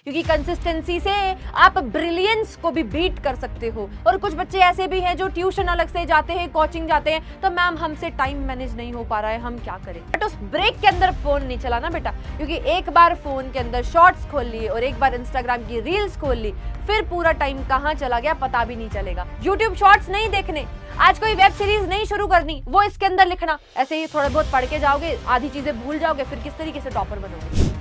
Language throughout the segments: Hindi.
क्योंकि कंसिस्टेंसी से आप ब्रिलियंस को भी बीट कर सकते हो। और कुछ बच्चे ऐसे भी हैं जो ट्यूशन अलग से जाते हैं, कोचिंग जाते हैं, तो मैम हमसे टाइम मैनेज नहीं हो पा रहा है, हम क्या करें। बट उस ब्रेक के अंदर फोन नहीं चलाना बेटा, क्योंकि एक बार फोन के अंदर शॉर्ट्स खोल लिए और एक बार इंस्टाग्राम की रील्स खोल ली, फिर पूरा टाइम कहां चला गया पता भी नहीं चलेगा। यूट्यूब शॉर्ट्स नहीं देखने, आज कोई वेब सीरीज नहीं शुरू करनी, वो इसके अंदर लिखना, ऐसे ही थोड़ा बहुत पढ़ के जाओगे, आधी चीजें भूल जाओगे, फिर किस तरीके से टॉपर बनोगे।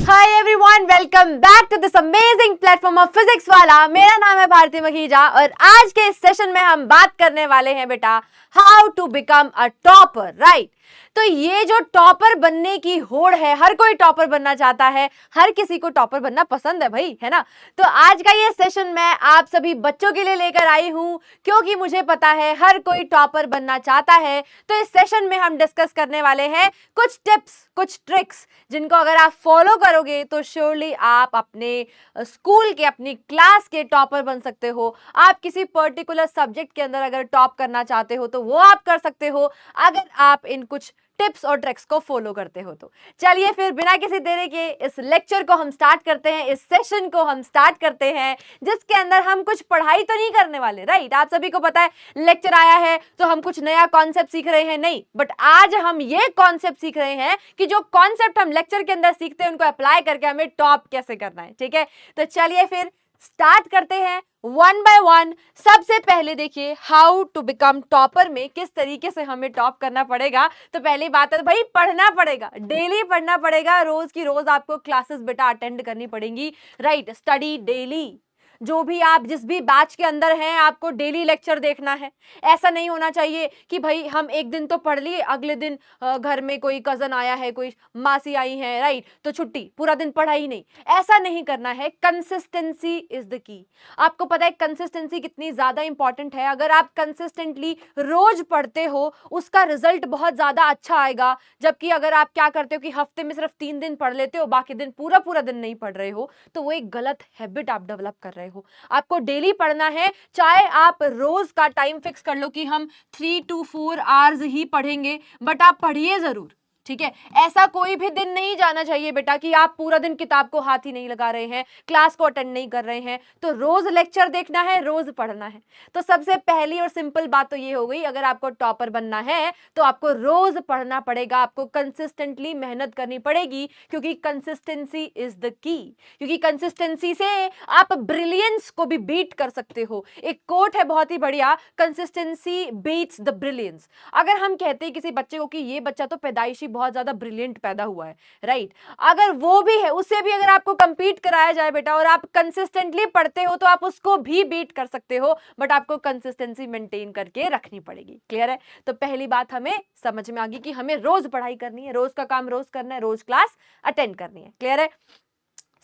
Hi everyone, welcome back to this amazing platform of physics वाला। मेरा नाम है भारती मखीजा और आज के इस सेशन में हम बात करने वाले हैं बेटा how to become a topper, right. तो ये जो टॉपर बनने की होड़ है, हर कोई टॉपर बनना चाहता है, हर किसी को टॉपर बनना पसंद है भाई, है ना। तो आज का ये सेशन मैं आप सभी बच्चों के लिए लेकर आई हूं, क्योंकि मुझे पता है हर कोई टॉपर बनना चाहता है। तो इस सेशन में हम डिस्कस करने वाले हैं कुछ टिप्स, कुछ ट्रिक्स, जिनको अगर आप फॉलो करोगे तो श्योरली आप अपने स्कूल के, अपनी क्लास के टॉपर बन सकते हो। आप किसी पर्टिकुलर सब्जेक्ट के अंदर अगर टॉप करना चाहते हो तो वो आप कर सकते हो, अगर आप इन कुछ टिप्स और ट्रिक्स को फॉलो करते हो तो। चलिए फिर बिना किसी देरी के इस लेक्चर को हम स्टार्ट करते हैं, इस सेशन को हम स्टार्ट करते हैं, जिसके अंदर हम कुछ पढ़ाई तो नहीं करने वाले, राइट। आप सभी को पता है लेक्चर आया है तो हम कुछ नया कॉन्सेप्ट सीख रहे हैं, नहीं, बट आज हम ये कॉन्सेप्ट सीख रहे हैं कि जो कॉन्सेप्ट हम लेक्चर के अंदर सीखते हैं उनको अप्लाई करके हमें टॉप कैसे करना है, ठीक है। तो चलिए फिर स्टार्ट करते हैं वन बाय वन। सबसे पहले देखिए हाउ टू बिकम टॉपर में किस तरीके से हमें टॉप करना पड़ेगा। तो पहली बात है भाई, पढ़ना पड़ेगा, डेली पढ़ना पड़ेगा, रोज की रोज आपको क्लासेस बेटा अटेंड करनी पड़ेंगी, राइट। स्टडी डेली, जो भी आप जिस भी बैच के अंदर हैं आपको डेली लेक्चर देखना है। ऐसा नहीं होना चाहिए कि भाई हम एक दिन तो पढ़ लिए, अगले दिन घर में कोई कजन आया है, कोई मासी आई है, राइट, तो छुट्टी, पूरा दिन पढ़ा ही नहीं। ऐसा नहीं करना है। Consistency is the key. आपको पता है कंसिस्टेंसी कितनी ज्यादा इंपॉर्टेंट है। अगर आप कंसिस्टेंटली रोज पढ़ते हो उसका रिजल्ट बहुत ज्यादा अच्छा आएगा, जबकि अगर आप क्या करते हो कि हफ्ते में सिर्फ 3 दिन पढ़ लेते हो, बाकी दिन पूरा पूरा दिन नहीं पढ़ रहे हो, तो वो एक गलत हैबिट आप डेवलप कर रहे हो। आपको डेली पढ़ना है, चाहे आप रोज का टाइम फिक्स कर लो कि हम 3 to 4 आवर्स ही पढ़ेंगे, बट आप पढ़िए जरूर, ठीक है। ऐसा कोई भी दिन नहीं जाना चाहिए बेटा कि आप पूरा दिन किताब को हाथ ही नहीं लगा रहे हैं, क्लास को अटेंड नहीं कर रहे हैं। तो रोज लेक्चर देखना है, रोज पढ़ना है। तो सबसे पहली और सिंपल बात तो ये हो गई, अगर आपको टॉपर बनना है तो आपको रोज पढ़ना पड़ेगा, आपको कंसिस्टेंटली मेहनत करनी पड़ेगी, क्योंकि कंसिस्टेंसी इज द की। क्योंकि कंसिस्टेंसी से आप ब्रिलियंस को भी बीट कर सकते हो। एक कोट है बहुत ही बढ़िया, कंसिस्टेंसी बीट्स द ब्रिलियंस। अगर हम कहते हैं किसी बच्चे को कि ये बच्चा तो पैदाइशी बहुत ज्यादा ब्रिलियंट पैदा हुआ है, राइट, अगर वो भी है, उससे भी अगर आपको कंपीट कराया जाए बेटा और आप कंसिस्टेंटली पढ़ते हो तो आप उसको भी बीट कर सकते हो, बट आपको कंसिस्टेंसी मेंटेन करके रखनी पड़ेगी। क्लियर है। तो पहली बात हमें समझ में आ गई कि हमें रोज पढ़ाई करनी है, रोज का काम रोज करना है, रोज क्लास अटेंड करनी है। क्लियर है।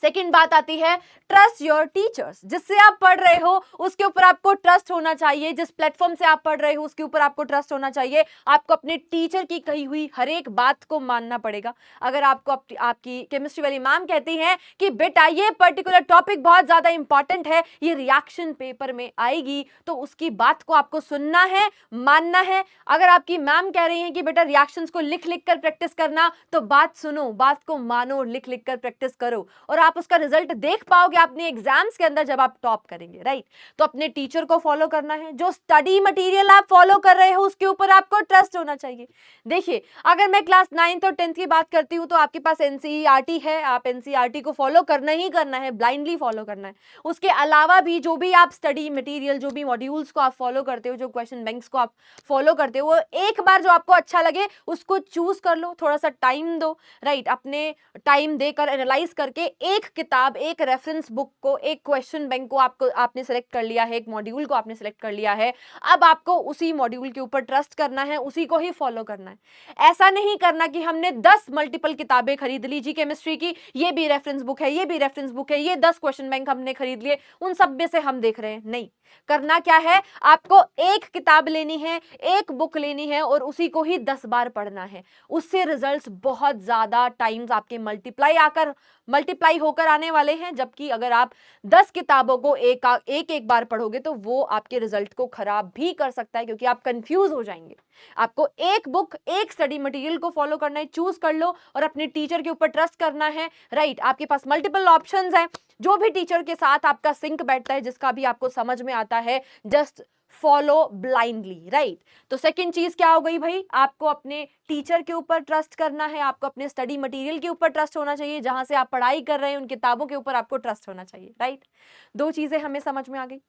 सेकेंड बात आती है ट्रस्ट योर टीचर्स। जिससे आप पढ़ रहे हो उसके ऊपर आपको ट्रस्ट होना चाहिए, जिस प्लेटफॉर्म से आप पढ़ रहे हो उसके ऊपर आपको ट्रस्ट होना चाहिए। आपको अपने टीचर की कही हुई हर एक बात को मानना पड़ेगा। अगर आपको आपकी केमिस्ट्री वाली मैम कहती हैं कि बेटा ये पर्टिकुलर टॉपिक बहुत ज्यादा इंपॉर्टेंट है, ये रिएक्शन पेपर में आएगी, तो उसकी बात को आपको सुनना है, मानना है। अगर आपकी मैम कह रही हैं कि बेटा रिएक्शंस को लिख लिख कर प्रैक्टिस करना, तो बात सुनो, बात को मानो, लिख लिख कर प्रैक्टिस करो, और आप उसका रिजल्ट देख पाओगे अपने एग्जाम्स के अंदर जब आप टॉप करेंगे, राइट। तो अपने टीचर को फॉलो करना है, जो स्टडी मटेरियल आप फॉलो कर रहे हो उसके ऊपर आपको ट्रस्ट होना चाहिए। देखिए, अगर मैं क्लास 9th और 10th की बात करती हूं तो आपके पास एनसीईआरटी है, आप एनसीईआरटी को फॉलो करना ही करना है, ब्लाइंडली फॉलो करना है। उसके अलावा भी जो भी आप स्टडी मटेरियल, जो भी मॉड्यूल्स को आप फॉलो करते हो, जो क्वेश्चन बैंक्स को आप फॉलो करते हो, वो एक बार जो आपको अच्छा लगे उसको चूज कर लो, थोड़ा सा टाइम दो, राइट। अपने टाइम देकर एनालाइज करके एक किताब, एक रेफरेंस बुक को, एक क्वेश्चन बैंक को आपने सेलेक्ट कर लिया है, एक मॉड्यूल को आपने सेलेक्ट कर लिया है, अब आपको उसी मॉड्यूल के ऊपर ट्रस्ट करना है, उसी को ही फॉलो करना है। ऐसा नहीं करना कि हमने 10 मल्टीपल किताबें खरीद ली जी केमिस्ट्री की, ये भी रेफरेंस बुक है, ये भी रेफरेंस बुक है, ये 10 क्वेश्चन बैंक हमने खरीद लिए, उन सब में से हम देख रहे हैं। नहीं, करना क्या है, आपको एक किताब लेनी है, एक बुक लेनी है और उसी को ही 10 बार पढ़ना है। उससे रिजल्ट्स बहुत ज्यादा टाइम्स आपके मल्टीप्लाई होकर आने वाले हैं, जबकि अगर आप 10 किताबों को एक बार पढ़ोगे तो वो आपके रिजल्ट को खराब भी कर सकता है, क्योंकि आप कंफ्यूज हो जाएंगे। आपको एक बुक, एक स्टडी मटेरियल को फॉलो करना है, चूज कर लो और अपने टीचर के ऊपर ट्रस्ट करना है, राइट। आपके पास मल्टीपल ऑप्शंस हैं, जो भी टीचर के साथ आपका सिंक बैठता है, जिसका भी आपको समझ में आता है, जस्ट फॉलो ब्लाइंडली, राइट। तो सेकंड चीज क्या हो गई भाई, आपको अपने टीचर के ऊपर ट्रस्ट करना है, आपको अपने स्टडी मटेरियल के ऊपर ट्रस्ट होना चाहिए, जहां से आप पढ़ाई कर रहे हैं उन किताबों के ऊपर आपको ट्रस्ट होना चाहिए, राइट। दो चीजें हमें समझ में आ गई।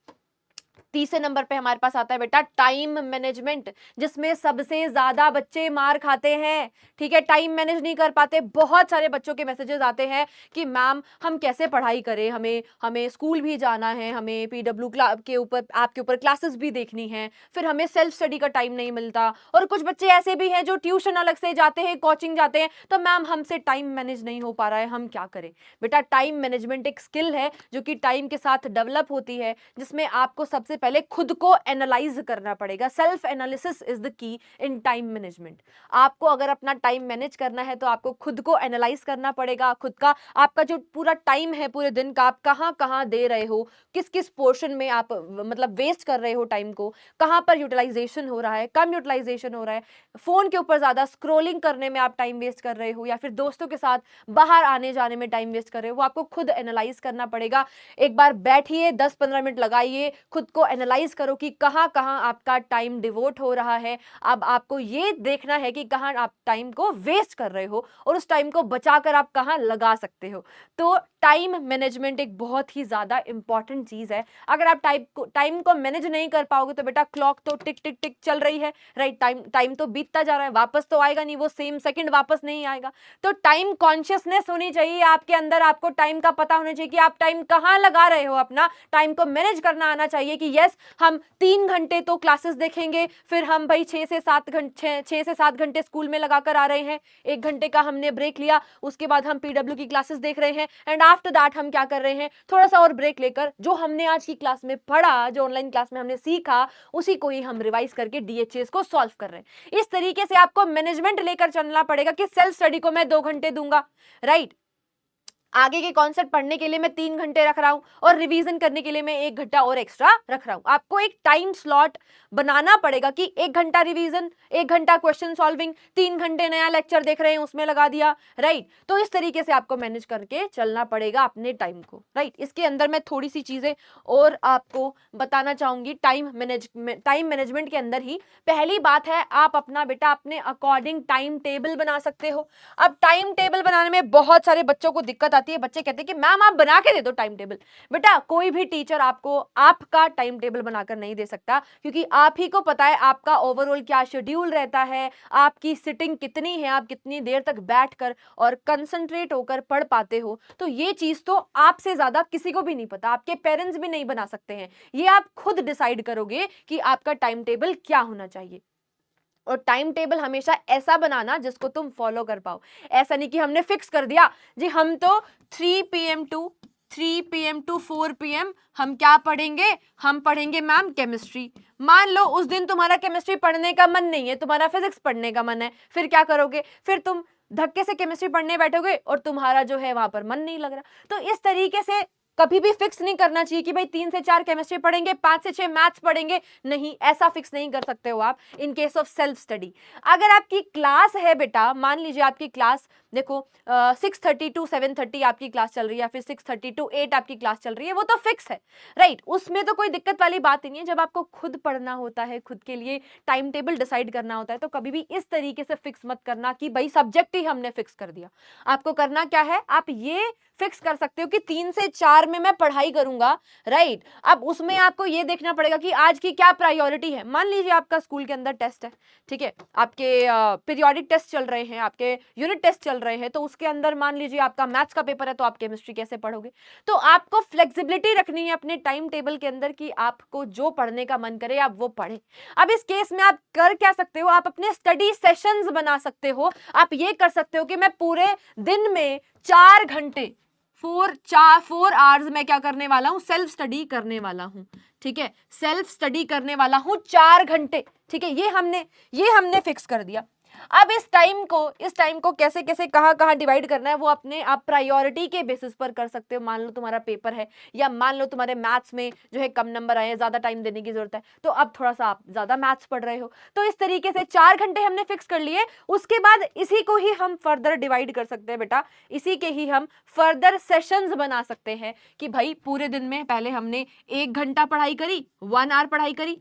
तीसरे नंबर पे हमारे पास आता है बेटा टाइम मैनेजमेंट, जिसमें सबसे ज्यादा बच्चे मार खाते हैं, ठीक है। टाइम मैनेज नहीं कर पाते। बहुत सारे बच्चों के मैसेजेस आते हैं कि मैम हम कैसे पढ़ाई करें, हमें स्कूल भी जाना है, हमें पीडब्ल्यू के ऊपर आपके ऊपर क्लासेस भी देखनी है, फिर हमें सेल्फ स्टडी का टाइम नहीं मिलता। और कुछ बच्चे ऐसे भी हैं जो ट्यूशन अलग से जाते हैं, कोचिंग जाते हैं, तो मैम हमसे टाइम मैनेज नहीं हो पा रहा है, हम क्या करें। बेटा टाइम मैनेजमेंट एक स्किल है जो कि टाइम के साथ डेवलप होती है, जिसमें आपको सबसे पहले खुद को एनालाइज करना पड़ेगा। Self analysis is the key in time management. आपको अगर अपना टाइम मैनेज करना है तो आपको खुद को एनालाइज करना पड़ेगा, खुद का आपका जो पूरा टाइम है पूरे दिन का, आप कहां कहां दे रहे हो, किस किस पोर्शन में आप मतलब वेस्ट कर रहे हो टाइम को, कहां पर यूटिलाइजेशन हो रहा है, कम यूटिलाइजेशन हो रहा है, फोन के ऊपर ज्यादा स्क्रोलिंग करने में आप टाइम वेस्ट कर रहे हो, या फिर दोस्तों के साथ बाहर आने जाने में टाइम वेस्ट कर रहे हो, वो आपको खुद एनालाइज करना पड़ेगा। एक बार बैठिए, 10-15 मिनट लगाइए, खुद को एनालाइज करो कि कहां कहां आपका टाइम डिवोट हो रहा है। अब आपको ये देखना है कि कहां आप टाइम को वेस्ट कर रहे हो और उस टाइम को बचाकर आप कहां लगा सकते हो। तो टाइम मैनेजमेंट एक बहुत ही ज्यादा इंपॉर्टेंट चीज है। अगर आप टाइम को मैनेज नहीं कर पाओगे तो बेटा क्लॉक तो टिक टिक टिक चल रही है, राइट। टाइम तो बीतता जा रहा है, वापस तो आएगा नहीं, वो सेम सेकंड वापस नहीं आएगा। तो टाइम कॉन्शियसनेस होनी चाहिए आपके अंदर, आपको टाइम का पता होना चाहिए कि आप टाइम कहां लगा रहे हो, अपना टाइम को मैनेज करना आना चाहिए कि यस हम 3 घंटे तो क्लासेस देखेंगे, फिर हम भाई 6 से 7 घंटे स्कूल में लगाकर आ रहे हैं, 1 घंटे का हमने ब्रेक लिया, उसके बाद हम पीडब्ल्यू की क्लासेस देख रहे हैं, एंड आफ्टर दैट हम क्या कर रहे हैं, थोड़ा सा और ब्रेक लेकर जो हमने आज की क्लास में पढ़ा, जो ऑनलाइन क्लास में हमने सीखा, उसी को ही हम रिवाइज करके डीएचएस को सॉल्व कर रहे हैं। इस तरीके से आपको मैनेजमेंट लेकर चलना पड़ेगा कि सेल्फ स्टडी को मैं 2 घंटे दूंगा, राइट। आगे के कॉन्सेप्ट पढ़ने के लिए मैं 3 घंटे रख रहा हूं और रिवीजन करने के लिए मैं 1 घंटा और एक्स्ट्रा रख रहा हूं। आपको एक टाइम स्लॉट बनाना पड़ेगा कि 1 घंटा रिवीजन, 1 घंटा क्वेश्चन सॉल्विंग, 3 घंटे नया लेक्चर देख रहे हैं उसमें लगा दिया, राइट। तो इस तरीके से आपको मैनेज करके चलना पड़ेगा अपने टाइम को, राइट। इसके अंदर मैं थोड़ी सी चीजें और आपको बताना चाहूंगी टाइम मैनेजमेंट के अंदर ही। पहली बात है, आप अपना बेटा अपने अकॉर्डिंग टाइम टेबल बना सकते हो। अब टाइम टेबल बनाने में बहुत सारे बच्चों को दिक्कत आती है, बच्चे कहते हैं कि मैम आप बना के दे दो टाइम टेबल। बेटा कोई भी टीचर आपको आपका टाइम टेबल बनाकर नहीं दे सकता, क्योंकि आप ही को पता है आपका ओवरऑल क्या शेड्यूल रहता है, आपकी सिटिंग कितनी है, आप कितनी देर तक बैठकर और कंसंट्रेट होकर पढ़ पाते हो। तो ये चीज तो आपसे ज्यादा किसी को भी नहीं पता, आपके पेरेंट्स भी नहीं बना सकते हैं। ये आप खुद डिसाइड करोगे कि आपका टाइम टेबल क्या होना चाहिए। और टाइम टेबल हमेशा ऐसा बनाना जिसको तुम फॉलो कर पाओ। ऐसा नहीं कि हमने फिक्स कर दिया जी हम तो 3 PM टू 4 PM हम क्या पढ़ेंगे, हम पढ़ेंगे मैम केमिस्ट्री। मान लो उस दिन तुम्हारा केमिस्ट्री पढ़ने का मन नहीं है, तुम्हारा फिजिक्स पढ़ने का मन है, फिर क्या करोगे, फिर तुम धक्के से केमिस्ट्री पढ़ने बैठोगे और तुम्हारा जो है वहां पर मन नहीं लग रहा। तो इस तरीके से कभी भी फिक्स नहीं करना चाहिए कि भाई 3 से 4 केमिस्ट्री पढ़ेंगे, 5 से 6 मैथ्स पढ़ेंगे। नहीं, ऐसा फिक्स नहीं कर सकते हो आप in case of self study. अगर आपकी क्लास है बेटा, मान लीजिए आपकी क्लास देखो 6:30 टू 7:30 आपकी क्लास चल रही है, फिर 6:30 टू 8 आपकी क्लास चल रही है, वो तो फिक्स है, राइट। उसमें तो कोई दिक्कत वाली बात नहीं है। जब आपको खुद पढ़ना होता है, खुद के लिए टाइम टेबल डिसाइड करना होता है, तो कभी भी इस तरीके से फिक्स मत करना कि भाई सब्जेक्ट ही हमने फिक्स कर दिया। आपको करना क्या है, आप ये फिक्स कर सकते हो कि 3 से 4 में मैं पढ़ाई करूंगा, राइट। अब उसमें आपको ये देखना पड़ेगा कि आज की क्या प्रायोरिटी है। मान लीजिए आपका स्कूल के अंदर टेस्ट है, ठीक है, आपके पीरियोडिक टेस्ट चल रहे हैं, आपके यूनिट टेस्ट चल रहे हैं, तो उसके अंदर मान लीजिए आपका मैथ्स का पेपर है, तो आप केमिस्ट्री कैसे पढ़ोगे। तो आपको फ्लेक्सिबिलिटी रखनी है अपने टाइम टेबल के अंदर कि आपको जो पढ़ने का मन करे आप वो पढ़ें। अब इस केस में आप कर क्या सकते हो, आप अपने स्टडी सेशंस बना सकते हो। आप ये कर सकते हो कि मैं पूरे दिन में 4 घंटे 4 आवर्स मैं क्या करने वाला हूं, सेल्फ स्टडी करने वाला हूं, ठीक है, सेल्फ स्टडी करने वाला हूं 4 घंटे, ठीक है। ये हमने फिक्स कर दिया। अब इस टाइम को कैसे कैसे कहाँ डिवाइड करना है वो अपने आप प्रायोरिटी के बेसिस पर कर सकते हो। मान लो तुम्हारा पेपर है, या मान लो तुम्हारे मैथ्स में जो है कम नंबर आए हैं, ज्यादा टाइम देने की जरूरत है, तो अब थोड़ा सा आप ज्यादा मैथ्स पढ़ रहे हो, तो इस तरीके से 4 घंटे हमने फिक्स कर लिए। उसके बाद इसी को ही हम फर्दर डिवाइड कर सकते हैं बेटा, इसी के ही हम फर्दर सेशंस बना सकते हैं कि भाई पूरे दिन में पहले हमने 1 घंटा पढ़ाई करी, 1 आवर पढ़ाई करी।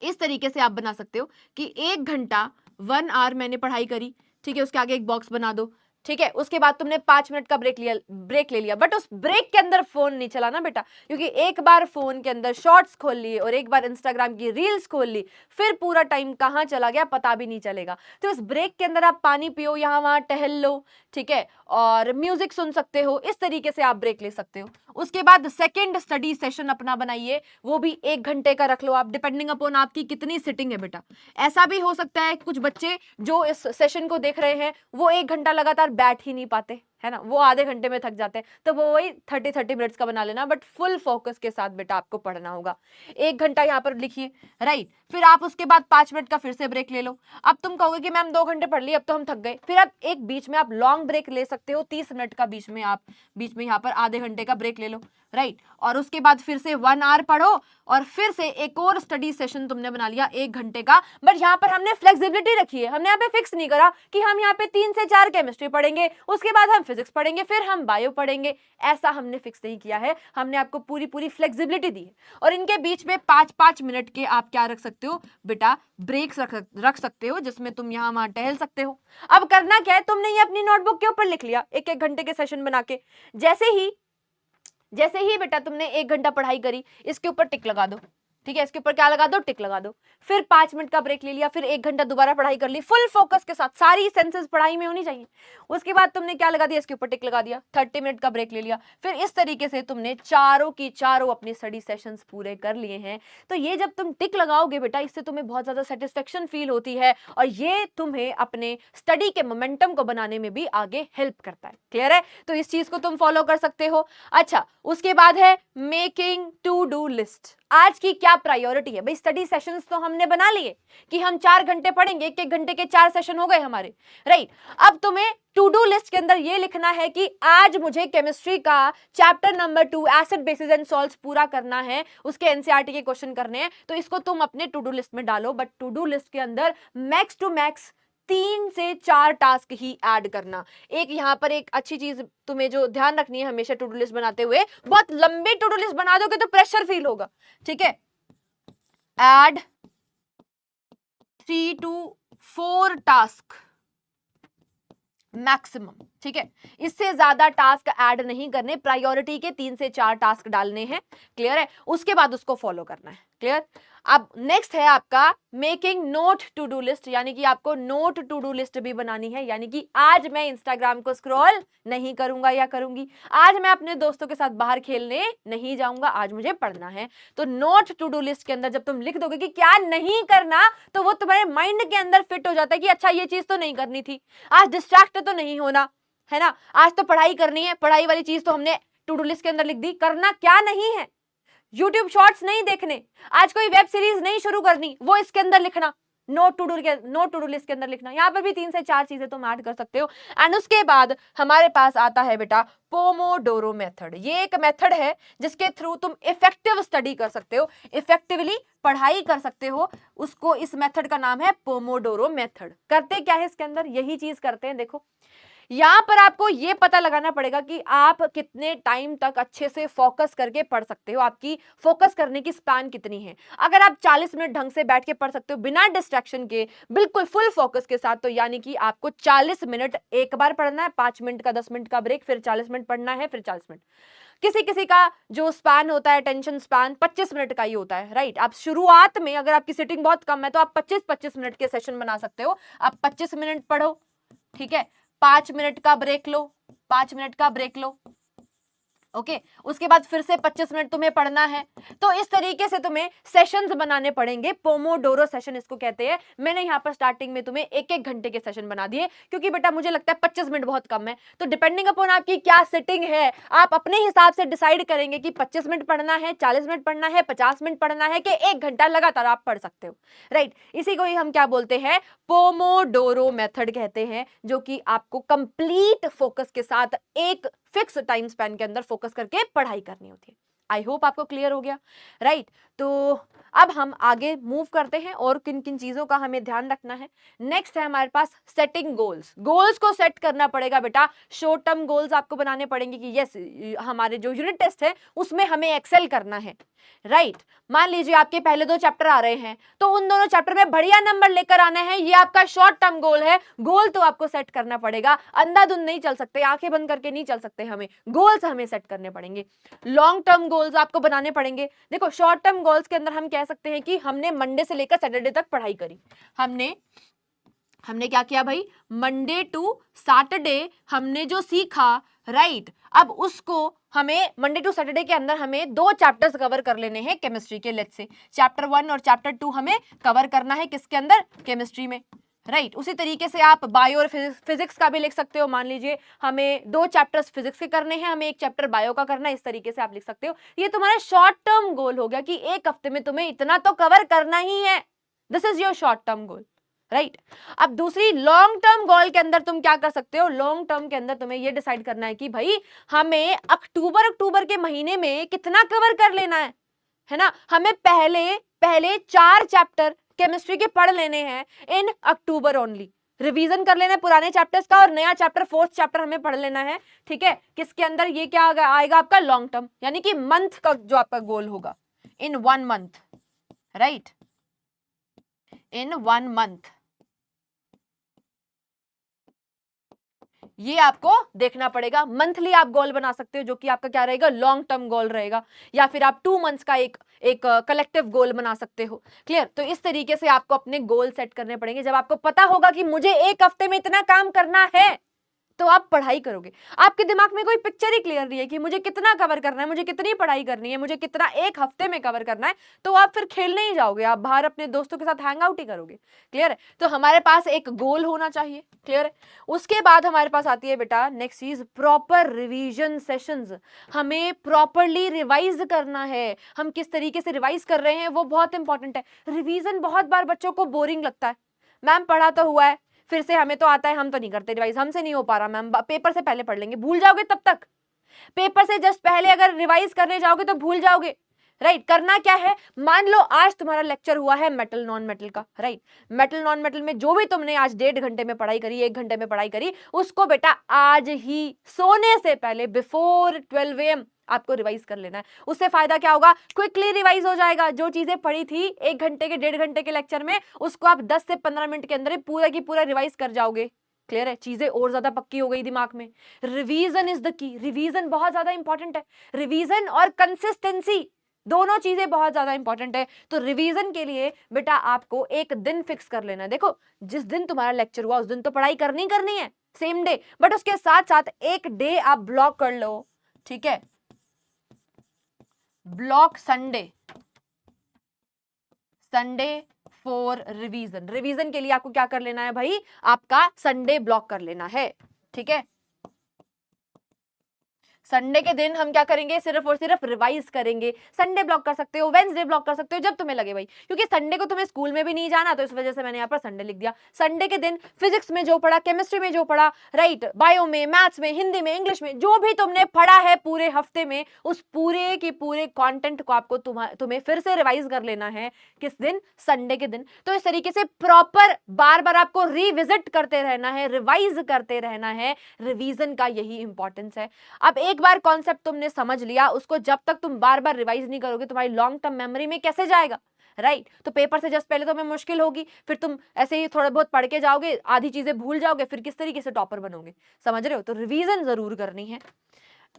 इस तरीके से आप बना सकते हो कि 1 घंटा 1 आवर मैंने पढ़ाई करी, ठीक है, उसके आगे एक बॉक्स बना दो, ठीक है। उसके बाद तुमने 5 मिनट का ब्रेक ले लिया, बट उस ब्रेक के अंदर फोन नहीं चलाना बेटा, क्योंकि एक बार फोन के अंदर शॉर्ट्स खोल लिए और एक बार इंस्टाग्राम की रील्स खोल ली, फिर पूरा टाइम कहाँ चला गया पता भी नहीं चलेगा। तो इस ब्रेक के अंदर आप पानी पियो, यहाँ वहां टहल लो, ठीक है, और म्यूजिक सुन सकते हो, इस तरीके से आप ब्रेक ले सकते हो। उसके बाद सेकेंड स्टडी सेशन अपना बनाइए, वो भी 1 घंटे का रख लो आप, डिपेंडिंग अपॉन आपकी कितनी सिटिंग है बेटा। ऐसा भी हो सकता है कुछ बच्चे जो इस सेशन को देख रहे हैं वो 1 घंटा लगातार बैठ ही नहीं पाते, है ना, वो आधे घंटे में थक जाते हैं, तो वो वही 30 मिनट्स का बना लेना, बट फुल फोकस के साथ बेटा आपको पढ़ना होगा। 1 घंटा यहाँ पर लिखिए, राइट। फिर आप उसके बाद 5 मिनट का फिर से ब्रेक ले लो। अब तुम कहोगे कि मैम 2 घंटे पढ़ लिए, अब तो हम थक गए, फिर आप एक बीच में आप लॉन्ग ब्रेक ले सकते हो, 30 मिनट का बीच में आप यहाँ पर आधे घंटे का ब्रेक ले लो, राइट। और उसके बाद फिर से 1 आवर पढ़ो, और फिर से एक और स्टडी सेशन तुमने बना लिया 1 घंटे का। बट यहाँ पर हमने फ्लेक्सिबिलिटी रखी है, हमने यहाँ पे फिक्स नहीं करा कि हम यहाँ पे 3 से 4 केमिस्ट्री पढ़ेंगे, उसके बाद हम फिजिक्स पढ़ेंगे, फिर हम बायो पढ़ेंगे, ऐसा हमने फिक्स नहीं किया है। हमने आपको पूरी फ्लेक्सिबिलिटी दी है। और इनके बीच में 5-5 मिनट के आप क्या रख सकते हो बेटा, ब्रेक्स रख सकते हो, जिसमें तुम यहाँ वहां टहल सकते हो। अब करना क्या है, तुमने ये अपनी नोटबुक के ऊपर लिख लिया 1-1 घंटे के सेशन बना के। जैसे ही बेटा तुमने 1 घंटा पढ़ाई करी, इसके ऊपर टिक लगा दो, ठीक है, इसके ऊपर क्या लगा दो, टिक लगा दो। फिर 5 मिनट का ब्रेक ले लिया, फिर 1 घंटा दोबारा पढ़ाई कर ली, फुल फोकस के साथ, सारी सेंसेस पढ़ाई में होनी चाहिए। उसके बाद तुमने क्या लगा दिया, इसके ऊपर टिक लगा दिया, 30 मिनट का ब्रेक ले लिया। फिर इस तरीके से तुमने चारों की चारों अपनी स्टडी सेशंस पूरे कर लिए हैं। तो ये जब तुम टिक लगाओगे बेटा, इससे तुम्हें बहुत ज्यादा सेटिस्फेक्शन फील होती है, और ये तुम्हें अपने स्टडी के मोमेंटम को बनाने में भी आगे हेल्प करता है। क्लियर है? तो इस चीज को तुम फॉलो कर सकते हो। अच्छा, उसके बाद है मेकिंग टू डू लिस्ट। आज की क्या प्रायोरिटी है भाई, स्टडी सेशंस तो हमने बना लिए कि हम 4 घंटे पढ़ेंगे, 1-1 घंटे के 4 सेशन हो गए हमारे, राइट। अब तुम्हें टू डू लिस्ट के अंदर ये लिखना है कि आज मुझे केमिस्ट्री का chapter number 2 acid basis and salts पूरा करना है, उसके एनसीईआरटी के क्वेश्चन करने हैं, तो इसको तुम अपने टू डू लिस्ट में डालो। बट टू डू लिस्ट के अंदर मैक्स टू मैक्स 3 से 4 टास्क ही ऐड करना। एक यहाँ पर एक अच्छी चीज तुम्हें जो ध्यान रखनी है हमेशा टू डू लिस्ट बनाते हुए, बहुत लंबी टू डू लिस्ट बना दोगे तो प्रेशर फील होगा, ठीक है। ऐड 3 to 4 टास्क मैक्सिमम, ठीक है, इससे ज्यादा टास्क ऐड नहीं करने, प्रायोरिटी के 3 से 4 टास्क डालने हैं। क्लियर है? उसके बाद उसको फॉलो करना है। क्लियर? अब नेक्स्ट है आपका making note to do list, यानी कि आपको नोट टू डू लिस्ट भी बनानी है। यानी कि आज मैं इंस्टाग्राम को स्क्रॉल नहीं करूंगा या करूंगी, आज मैं अपने दोस्तों के साथ बाहर खेलने नहीं जाऊंगा, आज मुझे पढ़ना है। तो नोट टू डू लिस्ट के अंदर जब तुम लिख दोगे कि क्या नहीं करना, तो वो तुम्हारे माइंड के अंदर फिट हो जाता है कि अच्छा ये चीज तो नहीं करनी थी, आज डिस्ट्रैक्ट तो नहीं होना है ना, आज तो पढ़ाई करनी है, पढ़ाई वाली चीज तो हमने टू डू लिस्ट के अंदर लिख दी। करना क्या नहीं है, YouTube शॉर्ट्स नहीं देखने, आज कोई वेब सीरीज नहीं शुरू करनी, वो इसके अंदर लिखना, नोट टू डू लिस्ट के अंदर लिखना। यहाँ पर भी 3 से 4 चीजें तुम ऐड कर सकते हो। एंड उसके बाद हमारे पास आता है बेटा पोमोडोरो मेथड। ये एक मेथड है जिसके थ्रू तुम इफेक्टिव स्टडी कर सकते हो, इफेक्टिवली पढ़ाई कर सकते हो। उसको, इस मेथड का नाम है पोमोडोरो मेथड। करते क्या है इसके अंदर, यही चीज करते हैं। देखो यहां पर आपको यह पता लगाना पड़ेगा कि आप कितने टाइम तक अच्छे से फोकस करके पढ़ सकते हो, आपकी फोकस करने की स्पैन कितनी है। अगर आप 40 मिनट ढंग से बैठ के पढ़ सकते हो बिना डिस्ट्रैक्शन के, बिल्कुल फुल फोकस के साथ, तो यानी कि आपको 40 मिनट एक बार पढ़ना है, 5 मिनट का 10 मिनट का ब्रेक, फिर 40 मिनट पढ़ना है, फिर 40 मिनट। किसी किसी का जो स्पैन होता है, टेंशन स्पैन 25 मिनट का ही होता है, राइट। आप शुरुआत में अगर आपकी सिटिंग बहुत कम है तो आप 25-25 मिनट के सेशन बना सकते हो। आप 25 मिनट पढ़ो, ठीक है, 5 मिनट का ब्रेक लो, 5 मिनट का ब्रेक लो, ओके उसके बाद फिर से 25 मिनट तुम्हें पढ़ना है। तो इस तरीके से तुम्हें सेशंस बनाने पड़ेंगे, पोमोडोरो सेशन इसको कहते हैं। मैंने यहाँ पर स्टार्टिंग में तुम्हें 1-1 घंटे के सेशन बना दिए, क्योंकि बेटा मुझे लगता है 25 मिनट बहुत कम है। तो डिपेंडिंग अपॉन आपकी क्या सिटिंग है, आप अपने हिसाब से डिसाइड करेंगे कि 25 मिनट पढ़ना है, 40 मिनट पढ़ना है, 50 मिनट पढ़ना है, कि 1 घंटा लगातार आप पढ़ सकते हो, राइट। इसी को ही हम क्या बोलते हैं, पोमोडोरो मेथड कहते हैं, जो कि आपको कंप्लीट फोकस के साथ एक फिक्स टाइम स्पैन के अंदर फोकस करके पढ़ाई करनी होती है। आई होप आपको क्लियर हो गया, राइट। तो अब हम आगे मूव करते हैं और किन किन चीजों का हमें ध्यान रखना है। नेक्स्ट है हमारे पास सेटिंग गोल्स। गोल्स को सेट करना पड़ेगा बेटा, शॉर्ट टर्म गोल्स आपको बनाने पड़ेंगे कि यस हमारे जो यूनिट टेस्ट है उसमें हमें एक्सेल करना है, राइट। मान लीजिए आपके पहले 2 चैप्टर आ रहे हैं, तो उन दोनों चैप्टर में बढ़िया नंबर लेकर आने हैं, ये आपका शॉर्ट टर्म गोल है। गोल तो आपको सेट करना पड़ेगा, अंधाधुंध नहीं चल सकते, आंखें बंद करके नहीं चल सकते, हमें गोल्स हमें सेट करने पड़ेंगे। लॉन्ग टर्म गोल्स आपको बनाने पड़ेंगे। देखो शॉर्ट टर्म गोल्स के अंदर हम कह सकते हैं कि हमने मंडे से लेकर सैटरडे तक पढ़ाई करी, हमने क्या किया भाई, मंडे टू सैटरडे हमने जो सीखा, राइट। अब उसको हमें मंडे टू सैटरडे के अंदर हमें 2 चैप्टर्स कवर कर लेने हैं केमिस्ट्री के। लेट्स से चैप्टर 1 और चैप्टर 2 हमें कवर करना है किसके अंदर, केमिस्ट्री में, राइट। उसी तरीके से आप बायो और फिजिक्स का भी लिख सकते हो। मान लीजिए हमें 2 चैप्टर्स फिजिक्स के करने हैं, हमें 1 चैप्टर बायो का करना है, इस तरीके से आप लिख सकते हो। ये तुम्हारा शॉर्ट टर्म गोल हो गया कि 1 हफ्ते में तुम्हें इतना तो कवर करना ही है। This is your short term goal, right. अब दूसरी लॉन्ग टर्म गोल के अंदर तुम क्या कर सकते हो, लॉन्ग टर्म के अंदर तुम्हें यह डिसाइड करना है कि भाई हमें अक्टूबर के महीने में कितना कवर कर लेना है ना। हमें पहले 4 चैप्टर केमिस्ट्री के पढ़ लेने हैं इन अक्टूबर ओनली, रिवीजन कर लेना है पुराने चैप्टर्स का, और नया चैप्टर 4th चैप्टर हमें पढ़ लेना है, ठीक है। किसके अंदर, ये क्या आएगा आपका लॉन्ग टर्म, यानी कि मंथ का जो आपका गोल होगा, इन 1 मंथ, राइट, इन 1 मंथ। ये आपको देखना पड़ेगा। मंथली आप गोल बना सकते हो, जो कि आपका क्या रहेगा, लॉन्ग टर्म गोल रहेगा, या फिर आप 2 मंथ्स का एक कलेक्टिव गोल बना सकते हो। क्लियर। तो इस तरीके से आपको अपने गोल सेट करने पड़ेंगे। जब आपको पता होगा कि मुझे 1 हफ्ते में इतना काम करना है, तो आप पढ़ाई करोगे। आपके दिमाग में कोई पिक्चर ही क्लियर नहीं है कि मुझे कितना कवर करना है, मुझे कितनी पढ़ाई करनी है, मुझे कितना 1 हफ्ते में कवर करना है, तो आप फिर खेलने ही जाओगे, आप बाहर अपने दोस्तों के साथ हैंग आउट ही करोगे। क्लियर है। तो हमारे पास एक गोल होना चाहिए। क्लियर है। उसके बाद हमारे पास आती है बेटा नेक्स्ट चीज, प्रॉपर रिवीजन सेशंस। हमें प्रॉपरली रिवाइज करना है। हम किस तरीके से रिवाइज कर रहे हैं वो बहुत इंपॉर्टेंट है। रिवीजन बहुत बार बच्चों को बोरिंग लगता है, मैम पढ़ा तो हुआ है, फिर से हमें तो आता है, हम तो नहीं करते रिवाइज, हमसे नहीं हो पा रहा मैम, पेपर से पहले पढ़ लेंगे। भूल जाओगे तब तक, पेपर से जस्ट पहले अगर रिवाइज करने जाओगे तो भूल जाओगे, राइट। करना क्या है, मान लो आज तुम्हारा लेक्चर हुआ है मेटल नॉन मेटल का, राइट। मेटल नॉन मेटल में जो भी तुमने आज 1.5 घंटे में पढ़ाई करी, 1 घंटे में पढ़ाई करी, उसको बेटा आज ही सोने से पहले बिफोर 12 AM आपको रिवाइज कर लेना है। उससे फायदा क्या होगा, क्विकली रिवाइज हो जाएगा। जो चीजें पढ़ी थी 1 घंटे के 1.5 घंटे के लेक्चर में, उसको आप 10 से 15 मिनट के अंदर ही पूरा की पूरा रिवाइज कर जाओगे। क्लियर है। चीजें और ज्यादा पक्की हो गई दिमाग में। Revision is the key. Revision बहुत ज्यादा इंपॉर्टेंट है। रिवीजन और कंसिस्टेंसी दोनों चीजें बहुत ज्यादा इंपॉर्टेंट है। तो रिवीजन के लिए बेटा आपको एक दिन फिक्स कर लेना है। देखो जिस दिन तुम्हारा लेक्चर हुआ उस दिन तो पढ़ाई करनी है, सेम डे, बट उसके साथ साथ एक डे आप ब्लॉक कर लो, ठीक है। Block Sunday for revision. Revision के लिए आपको क्या कर लेना है भाई, आपका संडे ब्लॉक कर लेना है, ठीक है। संडे के दिन हम क्या करेंगे, सिर्फ और सिर्फ रिवाइज करेंगे। संडे ब्लॉक कर सकते हो, वेंसडे ब्लॉक कर सकते हो, जब तुम्हें लगे भाई, क्योंकि संडे को तुम्हें स्कूल में भी नहीं जाना, तो इस वजह से मैंने यहाँ पर संडे लिख दिया। संडे के दिन फिजिक्स में जो पढ़ा, केमिस्ट्री में जो पढ़ा, राइट, बायो में, मैथ्स में, हिंदी में, इंग्लिश में, जो भी तुमने पढ़ा है पूरे हफ्ते में, उस पूरे की पूरे कॉन्टेंट को आपको तुम्हें फिर से रिवाइज कर लेना है। किस दिन, संडे के दिन। तो इस तरीके से प्रॉपर बार बार आपको रिविजिट करते रहना है, रिवाइज करते रहना है। रिवीजन का यही इंपॉर्टेंस है। अब एक बार कॉन्सेप्ट तुमने समझ लिया, उसको जब तक तुम बार बार रिवाइज नहीं करोगे तुम्हारी लॉन्ग टर्म मेमोरी में कैसे जाएगा, राइट। तो पेपर से जस्ट पहले तो तुम्हें मुश्किल होगी, फिर तुम ऐसे ही थोड़ा बहुत पढ़ के जाओगे, आधी चीजें भूल जाओगे, फिर किस तरीके से टॉपर बनोगे, समझ रहे हो। तो रिवीजन जरूर करनी है।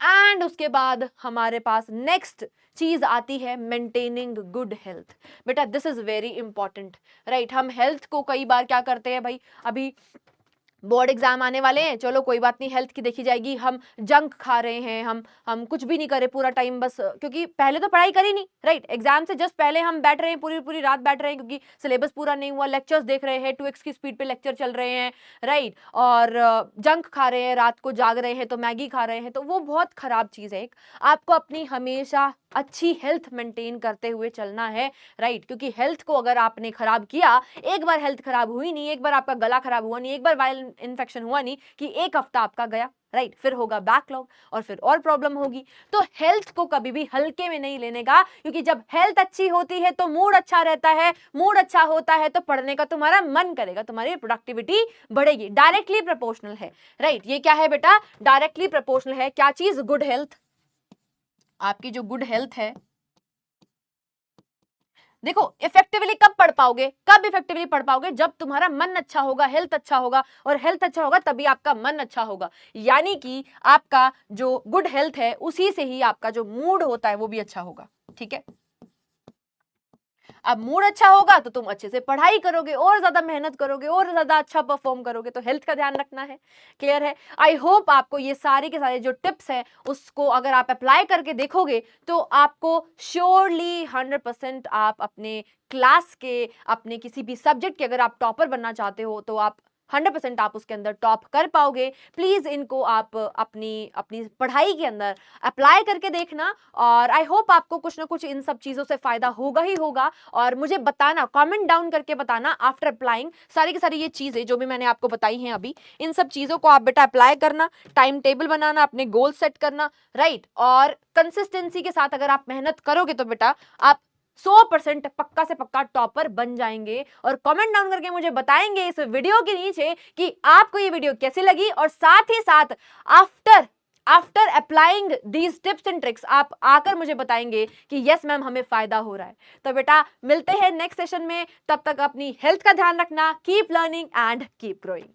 एंड उसके बाद हमारे पास नेक्स्ट चीज आती है मेंटेनिंग गुड हेल्थ। बेटा this is very important, right. हम हेल्थ को कई बार क्या करते हैं भाई, अभी बोर्ड एग्जाम आने वाले हैं, चलो कोई बात नहीं, हेल्थ की देखी जाएगी। हम जंक खा रहे हैं, हम कुछ भी नहीं करे पूरा टाइम, बस क्योंकि पहले तो पढ़ाई करी नहीं, राइट। एग्जाम से जस्ट पहले हम बैठ रहे हैं, पूरी पूरी रात बैठ रहे हैं क्योंकि सिलेबस पूरा नहीं हुआ, लेक्चर्स देख रहे हैं, 2x की स्पीड पे लेक्चर चल रहे हैं, राइट। और जंक खा रहे हैं, रात को जाग रहे हैं तो मैगी खा रहे हैं, तो वो बहुत खराब चीज़ है। आपको अपनी हमेशा अच्छी हेल्थ मेंटेन करते हुए चलना है, राइट। क्योंकि हेल्थ को अगर आपने खराब किया, एक बार हेल्थ खराब हुई नहीं, एक बार आपका गला खराब हुआ नहीं, एक बार वायरल इन्फेक्शन हुआ नहीं कि एक हफ्ता आपका गया, राइट, फिर होगा बैकलॉग और फिर और प्रॉब्लम होगी। तो हेल्थ को कभी भी हल्के में नहीं लेने का, क्योंकि जब हेल्थ अच्छी होती है तो मूड अच्छा रहता है, मूड अच्छा होता है तो पढ़ने का तुम्हारा मन करेगा, तुम्हारी प्रोडक्टिविटी बढ़ेगी। डायरेक्टली प्रोपोर्शनल है, राइट। ये क्या है बेटा, डायरेक्टली प्रोपोर्शनल है। क्या चीज, गुड हेल्थ। आपकी जो गुड हेल्थ है, देखो इफेक्टिवली कब पढ़ पाओगे, कब इफेक्टिवली पढ़ पाओगे, जब तुम्हारा मन अच्छा होगा, हेल्थ अच्छा होगा, और हेल्थ अच्छा होगा तभी आपका मन अच्छा होगा। यानी कि आपका जो गुड हेल्थ है उसी से ही आपका जो मूड होता है वो भी अच्छा होगा, ठीक है। अब मूड अच्छा होगा तो तुम अच्छे से पढ़ाई करोगे, और ज्यादा मेहनत करोगे, और ज्यादा अच्छा परफॉर्म करोगे। तो हेल्थ का ध्यान रखना है, क्लियर है। आई होप आपको ये सारे के सारे जो टिप्स हैं उसको अगर आप अप्लाई करके देखोगे तो आपको श्योरली 100% आप अपने क्लास के, अपने किसी भी सब्जेक्ट के अगर आप टॉपर बनना चाहते हो तो आप 100% आप उसके अंदर टॉप कर पाओगे। प्लीज इनको आप अपनी अपनी पढ़ाई के अंदर अप्लाई करके देखना, और आई होप आपको कुछ ना कुछ इन सब चीजों से फायदा होगा ही होगा। और मुझे बताना, कमेंट डाउन करके बताना आफ्टर अप्लाइंग सारी की सारी ये चीजें जो भी मैंने आपको बताई हैं अभी, इन सब चीजों को आप बेटा अप्लाई करना, टाइम टेबल बनाना, अपने गोल सेट करना, राइट। और कंसिस्टेंसी के साथ अगर आप मेहनत करोगे तो बेटा आप 100% पक्का से पक्का टॉपर बन जाएंगे। और कमेंट डाउन करके मुझे बताएंगे इस वीडियो के नीचे कि आपको ये वीडियो कैसी लगी, और साथ ही साथ after applying these tips and tricks आप आकर मुझे बताएंगे कि यस मैम हमें फायदा हो रहा है। तो बेटा मिलते हैं नेक्स्ट सेशन में, तब तक अपनी हेल्थ का ध्यान रखना। Keep learning and keep growing.